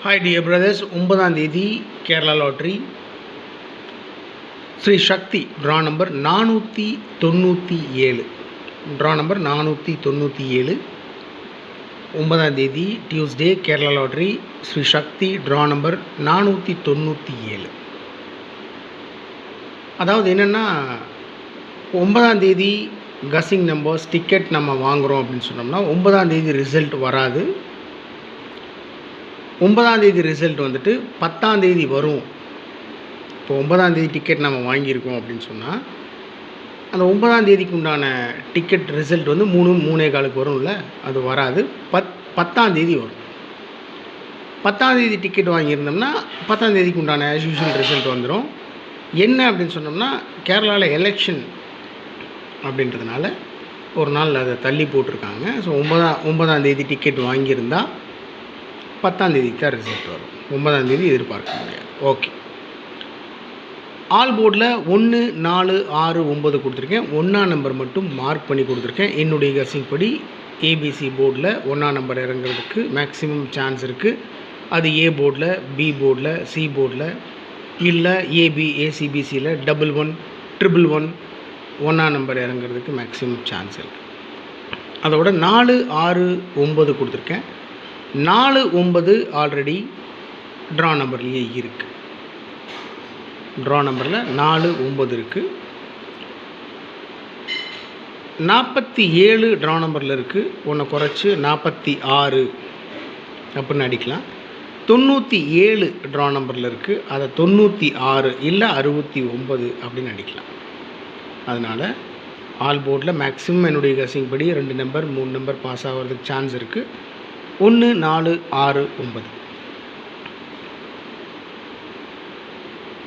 Hi dear brothers, 9ஆம் தேதி Kerala lottery Sri சக்தி draw number 497 draw number 497 9ஆம் தேதி டியூஸ்டே கேரளா லாட்ரி ஸ்ரீ சக்தி ட்ரா நம்பர் 497. அதாவது என்னென்னா 9ஆம் தேதி கஸ்ஸிங் நம்பர்ஸ் டிக்கெட் நம்ம வாங்குகிறோம் அப்படின்னு சொன்னோம்னா 9ஆம் தேதி ரிசல்ட் வராது. 9ஆம் தேதி ரிசல்ட் வந்துட்டு 10ஆம் தேதி வரும். இப்போ 9ஆம் தேதி டிக்கெட் நம்ம வாங்கியிருக்கோம் அப்படின்னு சொன்னால் அந்த 9ஆம் தேதிக்கு உண்டான டிக்கெட் ரிசல்ட் வந்து 3:45 வரும்ல, அது வராது. 10ஆம் தேதி வரும். 10ஆம் தேதி டிக்கெட் வாங்கியிருந்தோம்னா 10ஆம் தேதிக்கு உண்டான ஆஸ் யூஷுவல் ரிசல்ட் வந்துடும். என்ன அப்படின்னு சொன்னோம்னா கேரளாவில் எலெக்ஷன் அப்படின்றதுனால ஒரு நாள் அதை தள்ளி போட்டிருக்காங்க. ஸோ 9ஆம் தேதி டிக்கெட் வாங்கியிருந்தால் 10ஆம் தேதிக்கு தான் ரிசல்ட் வரும். 9ஆம் தேதி எதிர்பார்க்க முடியாது. ஓகே, ஆல் போர்டில் 1, 4, 6, 9 கொடுத்துருக்கேன். 1ஆம் நம்பர் மட்டும் மார்க் பண்ணி கொடுத்துருக்கேன். என்னுடைய கசிங் படி ஏபிசி போர்டில் 1ஆம் நம்பர் இறங்குறதுக்கு மேக்ஸிமம் சான்ஸ் இருக்குது. அது ஏ போர்டில், பி போர்டில், சி போர்டில், இல்லை ஏபி ஏசிபிசியில் 11, 111 1ஆம் நம்பர் இறங்குறதுக்கு மேக்ஸிமம் சான்ஸ் இருக்குது. அதோட 4, 6, 9 கொடுத்துருக்கேன். 4, 9 ஆல்ரெடி ட்ரா நம்பர்லேயே இருக்குது. ட்ரா நம்பரில் 4, 9 இருக்குது. 47 ட்ரா நம்பரில் இருக்குது. ஒன்று குறைச்சி 46 அப்படின்னு அடிக்கலாம். 97 ட்ரா நம்பரில் இருக்குது. அதை 96 இல்லை 69 அப்படின்னு அடிக்கலாம். அதனால் ஆல் போர்டில் மேக்ஸிமம் என்னுடைய கசிங் படி 2 நம்பர் 3 நம்பர் பாஸ் ஆகிறதுக்கு சான்ஸ் இருக்குது. 1, 4, 6, 9.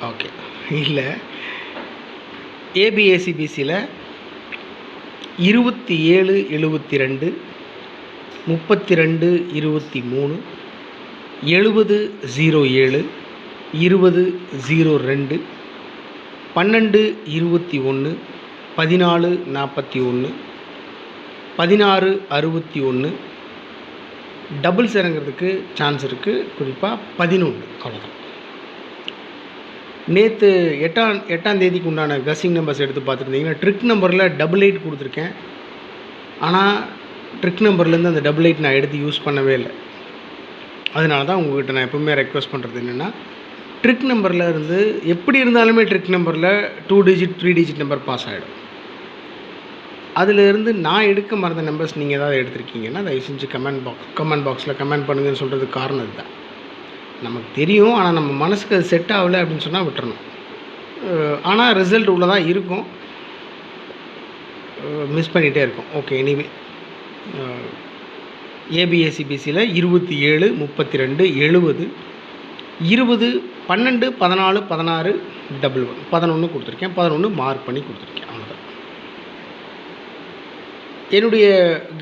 ஓகே, இல்லை ஏபிஏசிபிசியில் 27, 72, 32, 23, 70, 07, 20, 02, 12, 21, 14, 41, 16, 61 டபுள்ஸ் இறங்கிறதுக்கு சான்ஸ் இருக்குது. குறிப்பாக 11. அவ்வளோதான். நேற்று 8ஆம் தேதிக்கு உண்டான கஸ்ஸிங் நம்பர்ஸ் எடுத்து பார்த்துருந்தீங்கன்னா ட்ரிக் நம்பரில் 88 கொடுத்துருக்கேன். ஆனால் ட்ரிக் நம்பர்லேருந்து அந்த 88 நான் எடுத்து யூஸ் பண்ணவே இல்லை. அதனால தான் உங்கள்கிட்ட நான் எப்பவுமே ரெக்வஸ்ட் பண்ணுறது என்னென்னா, ட்ரிக் நம்பரில் இருந்து எப்படி இருந்தாலுமே ட்ரிக் நம்பரில் 2 டிஜிட் 3 டிஜிட் நம்பர் பாஸ் ஆகிடும். அதிலிருந்து நான் எடுக்க மறந்த நம்பர்ஸ் நீங்கள் ஏதாவது எடுத்திருக்கீங்கன்னா தயவு செஞ்சு கமெண்ட் பாக்ஸில் கமெண்ட் பண்ணுங்கன்னு சொல்கிறதுக்கு காரணம் இதுதான். நமக்கு தெரியும், ஆனால் நம்ம மனசுக்கு அது செட் ஆகலை அப்படின்னு சொன்னால் விட்டுறணும். ஆனால் ரிசல்ட் உள்ள தான் இருக்கும், மிஸ் பண்ணிகிட்டே இருக்கும். ஓகே, எனிவே ஏபிஏசிபிசியில் 27, 32, 70, 20, 12, 14, 16, 11 11 கொடுத்துருக்கேன். 11 மார்க் பண்ணி கொடுத்துருக்கேன். அவ்வளோதான். என்னுடைய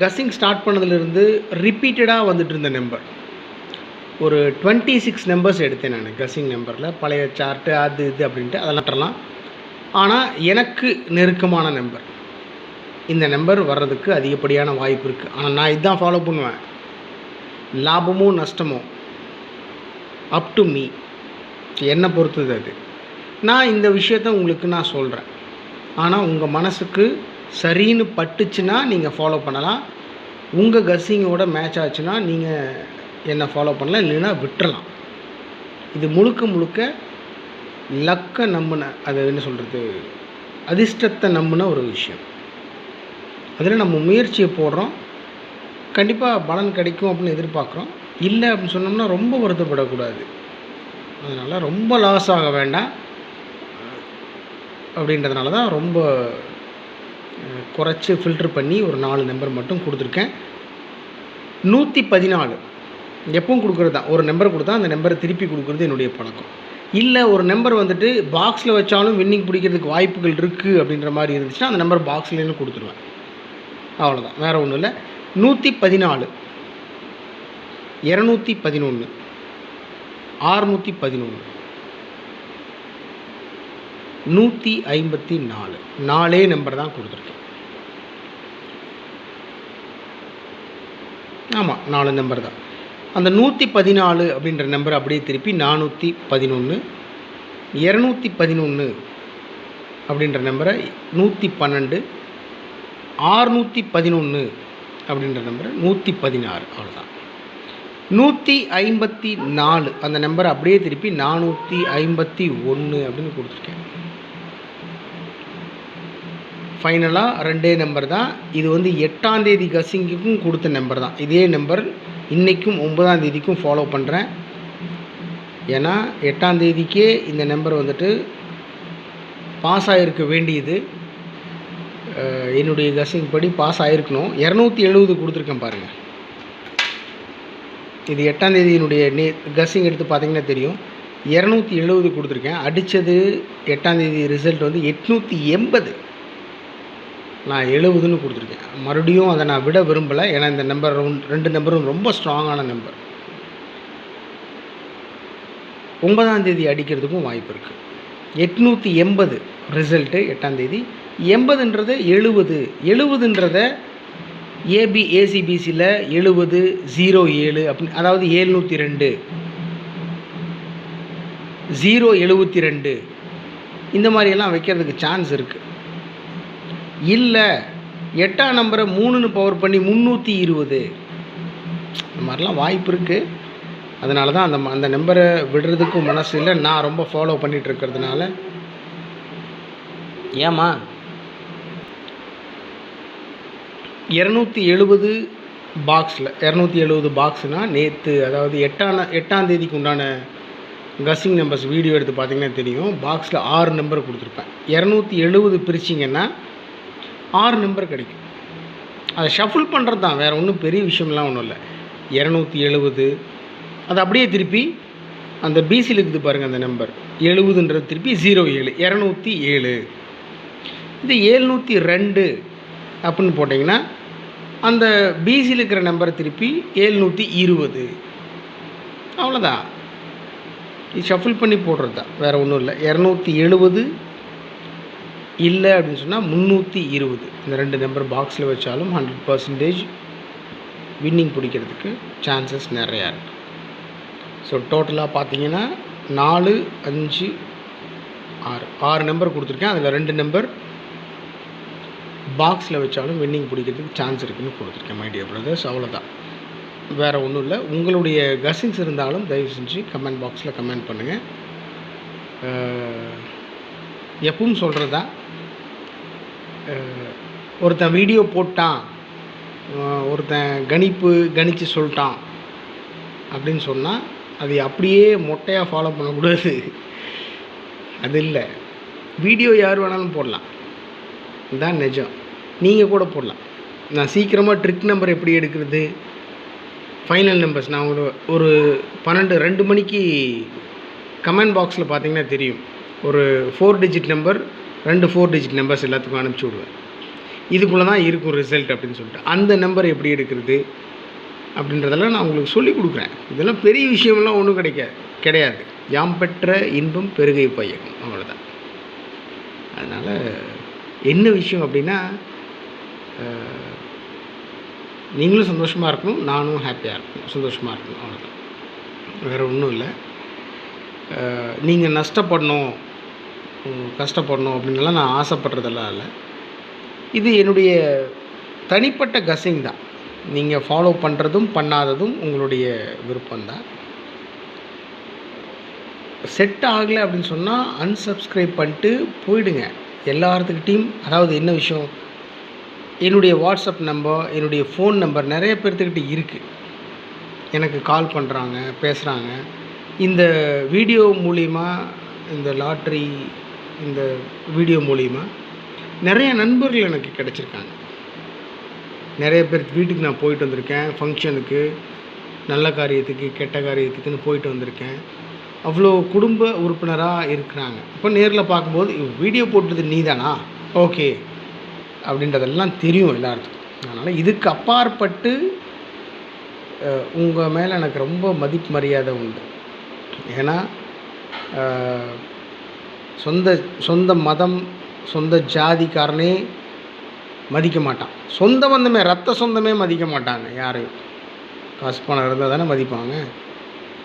கஸ்ஸிங் ஸ்டார்ட் பண்ணதுலேருந்து ரிப்பீட்டடாக வந்துட்டு இருந்த நம்பர் ஒரு 26 நம்பர்ஸ் எடுத்தேன் நான் கஸ்ஸிங் நம்பரில். பழைய சார்ட்டு அது இது அப்படின்ட்டு அதெல்லாம் தரலாம். ஆனால் எனக்கு நெருக்கமான நம்பர் இந்த நம்பர் வர்றதுக்கு அதிகப்படியான வாய்ப்பு இருக்குது. ஆனால் நான் இதுதான் ஃபாலோ பண்ணுவேன். லாபமோ நஷ்டமோ அப் டு மீ, என்னை பொறுத்தது அது. நான் இந்த விஷயத்த உங்களுக்கு நான் சொல்கிறேன். ஆனால் உங்கள் மனசுக்கு சரின்னு பட்டுச்சுன்னா நீங்கள் ஃபாலோ பண்ணலாம். உங்கள் கஸ்ஸிங்கோட மேட்ச் ஆச்சுன்னா நீங்கள் என்ன ஃபாலோ பண்ணலாம், இல்லைன்னா விட்டுறலாம். இது முழுக்க லக்கை நம்பின, அது என்ன சொல்கிறது, அதிர்ஷ்டத்தை நம்பின ஒரு விஷயம். அதில் நம்ம முயற்சியை போடுறோம், கண்டிப்பாக பலன் கிடைக்கும் அப்படின்னு எதிர்பார்க்குறோம். இல்லை அப்படின்னு சொன்னோம்னா ரொம்ப வருத்தப்படக்கூடாது. அதனால் ரொம்ப லாஸ் ஆக வேண்டாம் அப்படின்றதுனால தான் ரொம்ப குறைச்சி ஃபில்ட்ரு பண்ணி ஒரு 4 நம்பர் மட்டும் கொடுத்துருக்கேன். 114 எப்பவும் கொடுக்குறது தான். ஒரு நம்பர் கொடுத்தா அந்த நம்பரை திருப்பி கொடுக்குறது என்னுடைய பழக்கம். இல்லை ஒரு நம்பர் வந்துட்டு பாக்ஸில் வச்சாலும் வின்னிங் பிடிக்கிறதுக்கு வாய்ப்புகள் இருக்குது அப்படின்ற மாதிரி இருந்துச்சுன்னா அந்த நம்பர் பாக்ஸ்லேன்னு கொடுத்துருவேன். அவ்வளோதான், வேறு ஒன்றும் இல்லை. 114, 211, 611, 154 4 நம்பர் தான் கொடுத்துருக்கேன். ஆமாம், 4 நம்பர் தான். அந்த 114 அப்படின்ற நம்பர் அப்படியே திருப்பி 411, 211 அப்படின்ற நம்பரை 112, 611 அப்படின்ற நம்பரை 116. அவ்வளோதான். 154 அந்த நம்பரை அப்படியே திருப்பி 451 அப்படின்னு கொடுத்துருக்கேன். ஃபைனலாக 2 நம்பர் தான். இது வந்து 8ஆம் தேதி கசிங்குக்கும் கொடுத்த நம்பர் தான். இதே நம்பர் இன்றைக்கும் 9ஆம் தேதிக்கும் ஃபாலோ பண்ணுறேன். ஏன்னா 8ஆம் தேதிக்கே இந்த நம்பர் வந்துட்டு பாஸ் ஆகிருக்க வேண்டியது. என்னுடைய கசிங் படி பாஸ் ஆகிருக்கணும். 270 கொடுத்துருக்கேன் பாருங்கள். இது 8ஆம் தேதியினுடைய கசிங் எடுத்து பார்த்தீங்கன்னா தெரியும். 270 கொடுத்துருக்கேன். அடித்தது 8ஆம் தேதி ரிசல்ட் வந்து 880. நான் 70ன்னு கொடுத்துருக்கேன். மறுபடியும் அதை நான் விட விரும்பலை. ஏன்னா இந்த நம்பர் 2 நம்பரும் ரொம்ப ஸ்ட்ராங்கான நம்பர். 9ஆம் தேதி அடிக்கிறதுக்கும் வாய்ப்பு இருக்குது. 880 ரிசல்ட்டு 8ஆம் தேதி. 80ன்றது 70. 70ன்றத ஏசிபிசியில் 7007 அப்படின்னு, அதாவது 702, 072 இந்த மாதிரியெல்லாம் வைக்கிறதுக்கு சான்ஸ் இருக்குது. இல்லை 8ஆம் நம்பரை 3ன்னு பவர் பண்ணி 320 இந்த மாதிரிலாம் வாய்ப்பு இருக்குது. அதனால தான் அந்த நம்பரை விடுறதுக்கும் மனசு இல்லை. நான் ரொம்ப ஃபாலோ பண்ணிகிட்டு இருக்கிறதுனால. ஏம்மா 270 பாக்ஸில் 270 பாக்ஸ்னால் நேற்று, அதாவது 8ஆம் தேதிக்கு உண்டான கசிங் நம்பர்ஸ் வீடியோ எடுத்து பார்த்தீங்கன்னா தெரியும். பாக்ஸில் 6 நம்பர் கொடுத்துருப்பேன். 270 பிரிச்சிங்கன்னா 6 நம்பர் கிடைக்கும். அதை ஷஃபிள் பண்ணுறது தான், வேறு ஒன்றும் பெரிய விஷயம்லாம் ஒன்றும் இல்லை. 270 அது அப்படியே திருப்பி அந்த பிசியில் இருக்குது பாருங்கள் அந்த நம்பர் 70ன்றது திருப்பி 07, 207. இது 702 அப்படின்னு போட்டிங்கன்னா அந்த பிசியில் இருக்கிற நம்பரை திருப்பி 720. அவ்வளோதான். இது ஷஃபிள் பண்ணி போடுறது தான், வேறு ஒன்றும் இல்லை. 270 இல்லை அப்படின்னு சொன்னால் 320. இந்த 2 நம்பர் பாக்ஸில் வச்சாலும் 100% வின்னிங் பிடிக்கிறதுக்கு சான்சஸ் நிறையா இருக்குது. ஸோ டோட்டலாக பார்த்தீங்கன்னா 4, 5, 6 நம்பர் கொடுத்துருக்கேன். அதில் 2 நம்பர் பாக்ஸில் வச்சாலும் வின்னிங் பிடிக்கிறதுக்கு சான்ஸ் இருக்குதுன்னு கொடுத்துருக்கேன் மை டியர் பிரதர்ஸ். அவ்வளோதான், வேறு ஒன்றும் இல்லை. உங்களுடைய கசின்ஸ் இருந்தாலும் தயவு செஞ்சு கமெண்ட் பாக்ஸில் கமெண்ட் பண்ணுங்கள். எப்பவும் சொல்கிறது தான், ஒருத்தன் வீடியோ போட்டான், ஒருத்தன் கணித்து சொல்லிட்டான் அப்படின்னு சொன்னால் அது அப்படியே மொட்டையாக ஃபாலோ பண்ணக்கூடாது. அது இல்லை, வீடியோ யார் வேணாலும் போடலாம், இதுதான் நிஜம். நீங்கள் கூட போடலாம். நான் சீக்கிரமாக ட்ரிக் நம்பர் எப்படி எடுக்கிறது, ஃபைனல் நம்பர்ஸ் நான் ஒரு 2 மணிக்கு கமெண்ட் பாக்ஸில் பார்த்தீங்கன்னா தெரியும். ஒரு 4 டிஜிட் நம்பர், 2 4 டிஜிட் நம்பர்ஸ் எல்லாத்துக்கும் அனுப்பிச்சி விடுவேன். இதுக்குள்ளே தான் இருக்கும் ரிசல்ட் அப்படின்னு சொல்லிட்டு. அந்த நம்பர் எப்படி எடுக்கிறது அப்படின்றதெல்லாம் நான் உங்களுக்கு சொல்லிக் கொடுக்குறேன். இதெல்லாம் பெரிய விஷயமெல்லாம் ஒன்றும் கிடையாது. யாம் பெற்ற இன்பம் பெருகை பையகம், அவ்வளோதான். அதனால் என்ன விஷயம் அப்படின்னா, நீங்களும் சந்தோஷமாக இருக்கணும், நானும் ஹாப்பியாக இருக்கணும், சந்தோஷமாக இருக்கணும், அவ்வளோதான். வேறு ஒன்றும் இல்லை. நீங்கள் கஷ்டப்படணும் அப்படின்லாம் நான் ஆசைப்படுறதெல்லாம் இல்லை. இது என்னுடைய தனிப்பட்ட கசிங் தான். நீங்கள் ஃபாலோ பண்ணுறதும் பண்ணாததும் உங்களுடைய விருப்பம்தான். செட் ஆகலை அப்படின்னு சொன்னால் அன்சப்ஸ்கிரைப் பண்ணிட்டு போயிடுங்க எல்லாத்துக்கிட்டையும். அதாவது என்ன விஷயம், என்னுடைய வாட்ஸ்அப் நம்பர், என்னுடைய ஃபோன் நம்பர் நிறைய பேர்த்துக்கிட்ட இருக்குது. எனக்கு கால் பண்ணுறாங்க, பேசுகிறாங்க. இந்த வீடியோ மூலிமா, இந்த லாட்ரி இந்த வீடியோ மூலிமா நிறைய நண்பர்கள் எனக்கு கிடச்சிருக்காங்க. நிறைய பேர் வீட்டுக்கு நான் போயிட்டு வந்திருக்கேன். ஃபங்க்ஷனுக்கு, நல்ல காரியத்துக்கு, கெட்ட காரியத்துக்குன்னு போயிட்டு வந்திருக்கேன். அவ்வளோ குடும்ப உறுப்பினராக இருக்கிறாங்க. இப்போ நேரில் பார்க்கும்போது வீடியோ போட்டது நீ தானா, ஓகே அப்படின்றதெல்லாம் தெரியும் எல்லாத்துக்கும். அதனால் இதுக்கு அப்பாற்பட்டு உங்கள் மேலே எனக்கு ரொம்ப மதிப்பு மரியாதை உண்டு. ஏன்னா சொந்த மதம், சொந்த ஜாதிக்காரனே மதிக்க மாட்டான். சொந்த பந்தமே, ரத்த சொந்தமே மதிக்க மாட்டாங்க யாரையும். காசு பணம் இருந்தால் தானே மதிப்பாங்க.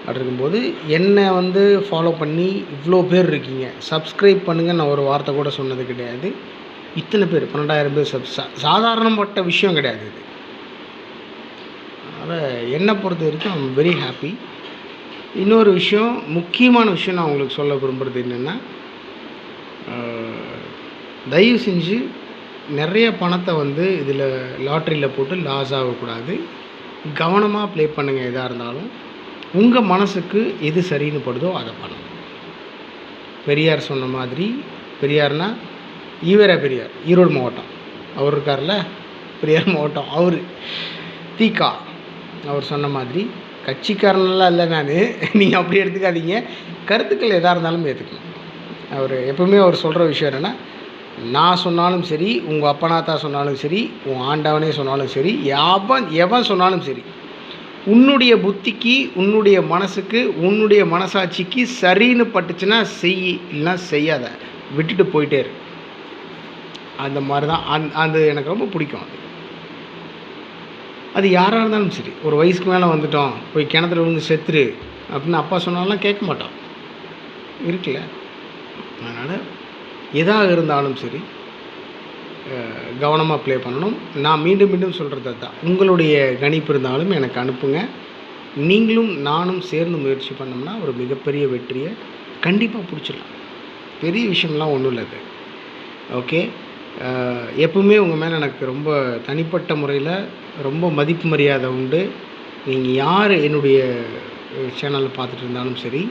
அப்படி இருக்கும்போது என்னை வந்து ஃபாலோ பண்ணி இவ்வளோ பேர் இருக்கீங்க. சப்ஸ்கிரைப் பண்ணுங்கள் நான் ஒரு வார்த்தை கூட சொன்னது கிடையாது. இத்தனை பேர் 12,000 பேர் சாதாரணப்பட்ட விஷயம் கிடையாது இது. அதனால் என்னை பொறுத்த வரைக்கும் ஐ எம் வெரி ஹாப்பி. இன்னொரு விஷயம், முக்கியமான விஷயம் நான் உங்களுக்கு சொல்ல விரும்புகிறது என்னென்னா, தயவு செஞ்சு நிறைய பணத்தை வந்து இதில் லாட்ரியில் போட்டு லாஸ் ஆகக்கூடாது. கவனமாக ப்ளே பண்ணுங்கள். எதாக இருந்தாலும் உங்கள் மனசுக்கு எது சரின்னு படுதோ அதை பண்ணுங்கள். பெரியார் சொன்ன மாதிரி, பெரியார்னா ஈவேரா பெரியார், ஈரோடு மாவட்டம் அவர் இருக்கார்ல, பெரியார் மாவட்டம் அவர் தீகா, அவர் சொன்ன மாதிரி கட்சிக்காரனெல்லாம் இல்லை நான், நீங்கள் அப்படி எடுத்துக்காதீங்க. கருத்துக்கள் எதாக இருந்தாலும் ஏற்றுக்கணும். அவர் எப்பவுமே அவர் சொல்கிற விஷயம் என்னென்னா, நான் சொன்னாலும் சரி, உங்கள் அப்பனாத்தா சொன்னாலும் சரி, உன் ஆண்டவனே சொன்னாலும் சரி, எவன் சொன்னாலும் சரி, உன்னுடைய புத்திக்கு, உன்னுடைய மனசுக்கு, உன்னுடைய மனசாட்சிக்கு சரின்னு பட்டுச்சுன்னா செய், இல்லைன்னா செய்யாத, விட்டுட்டு போயிட்டே இரு. அந்த மாதிரி தான் அது எனக்கு ரொம்ப பிடிக்கும். அது யாராக இருந்தாலும் சரி. ஒரு வயசுக்கு மேலே வந்துட்டோம், போய் கிணத்துல விழுந்து செத்துரு அப்படின்னு அப்பா சொன்னாலாம் கேட்க மாட்டோம் இருக்குல்ல. அதனால் எதாக இருந்தாலும் சரி கவனமாக ப்ளே பண்ணணும். நான் மீண்டும் மீண்டும் சொல்கிறது தான், உங்களுடைய கணிப்பு இருந்தாலும் எனக்கு அனுப்புங்க. நீங்களும் நானும் சேர்ந்து முயற்சி பண்ணோம்னா ஒரு மிகப்பெரிய வெற்றியை கண்டிப்பாக பிடிச்சிடலாம். பெரிய விஷயம்லாம் ஒன்றும் இல்லை அது. ஓகே, எப்பவுமே உங்கள் மேலே எனக்கு ரொம்ப தனிப்பட்ட முறையில் ரொம்ப மதிப்பு மரியாதை உண்டு. நீங்கள் யார் என்னுடைய சேனலை பார்த்துட்டு இருந்தாலும் சரி,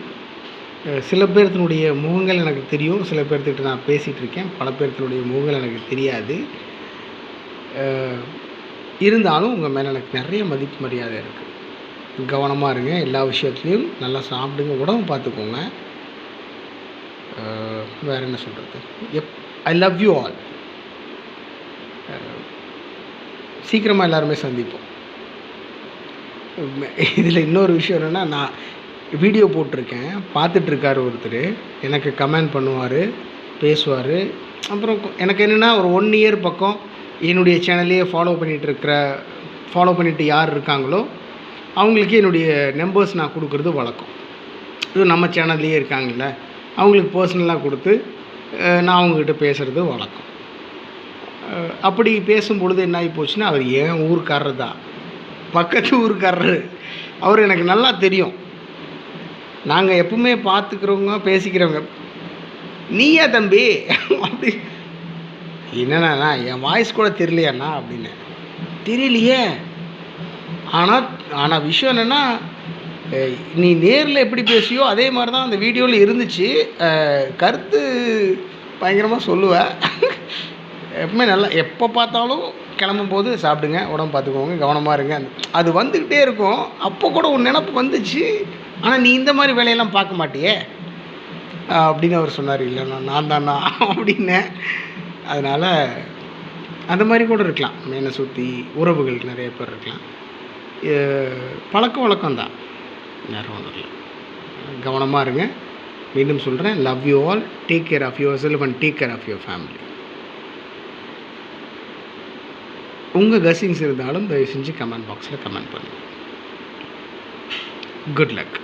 சில பேர்த்தினுடைய முகங்கள் எனக்கு தெரியும், சில பேர்த்துக்கிட்ட நான் பேசிகிட்டு இருக்கேன், பல பேர்த்தினுடைய முகங்கள் எனக்கு தெரியாது. இருந்தாலும் உங்கள் மேலே எனக்கு நிறைய மதிப்பு மரியாதை இருக்குது. கவனமாக இருங்க, எல்லா விஷயத்துலையும் நல்லா சாப்பிடுங்க, உடம்பு பார்த்துக்கோங்க. வேறு என்ன சொல்கிறது, ஐ லவ் யூ ஆல். சீக்கிரமாக எல்லாருமே சந்திப்போம். இதில் இன்னொரு விஷயம் என்னென்னா, நான் வீடியோ போட்டிருக்கேன், பார்த்துட்ருக்கார் ஒருத்தர், எனக்கு கமெண்ட் பண்ணுவார், பேசுவார். அப்புறம் எனக்கு என்னென்னா, ஒரு 1 இயர் பக்கம் என்னுடைய சேனல்லையே ஃபாலோ பண்ணிவிட்டு யார் இருக்காங்களோ அவங்களுக்கு என்னுடைய நம்பர்ஸ் நான் கொடுக்குறது வழக்கம். இது நம்ம சேனல்லையே இருக்காங்கல்ல, அவங்களுக்கு பர்சனலாக கொடுத்து நான் அவங்கக்கிட்ட பேசுகிறது வழக்கம். அப்படி பேசும்பொழுது என்ன ஆகி போச்சுன்னா, அவர் என் ஊருக்காரர் தான், பக்கத்து ஊருக்காரர். அவர் எனக்கு நல்லா தெரியும். நாங்கள் எப்பவுமே பார்த்துக்கிறவங்க, பேசிக்கிறவங்க. நீயா தம்பி அப்படி என்னண்ணா, என் வாய்ஸ் கூட தெரியலையாண்ணா அப்படின்னு. தெரியலையே. ஆனால் விஷயம் என்னென்னா, நீ நேரில் எப்படி பேசியோ அதே மாதிரி தான் அந்த வீடியோவில் இருந்துச்சு. கருத்து பயங்கரமாக சொல்லுவேன். எப்பவுமே நல்லா, எப்போ பார்த்தாலும் கிளம்பும்போது சாப்பிடுங்க, உடம்பு பார்த்துக்கோங்க, கவனமாக இருங்க. அது வந்துக்கிட்டே இருக்கும். அப்போ கூட ஒரு நினப்பு வந்துச்சு, ஆனால் நீ இந்த மாதிரி வேலையெல்லாம் பார்க்க மாட்டியே அப்படின்னு அவர் சொன்னார். இல்லைண்ணா நான் தானா அப்படின்னேன். அதனால் அந்த மாதிரி கூட இருக்கலாம். என்னை சுற்றி உறவுகள் நிறைய பேர் இருக்கலாம். பழக்க வழக்கம்தான், வேறு ஒன்றும் இல்லை. கவனமாக இருங்க. மீண்டும் சொல்கிறேன், love you all. Take care of yourself and take care of your family. உங்கள் கசின்ஸ் இருந்தாலும் தயவு செஞ்சு கமெண்ட் பாக்ஸில் கமெண்ட் பண்ணுங்கள். Good luck.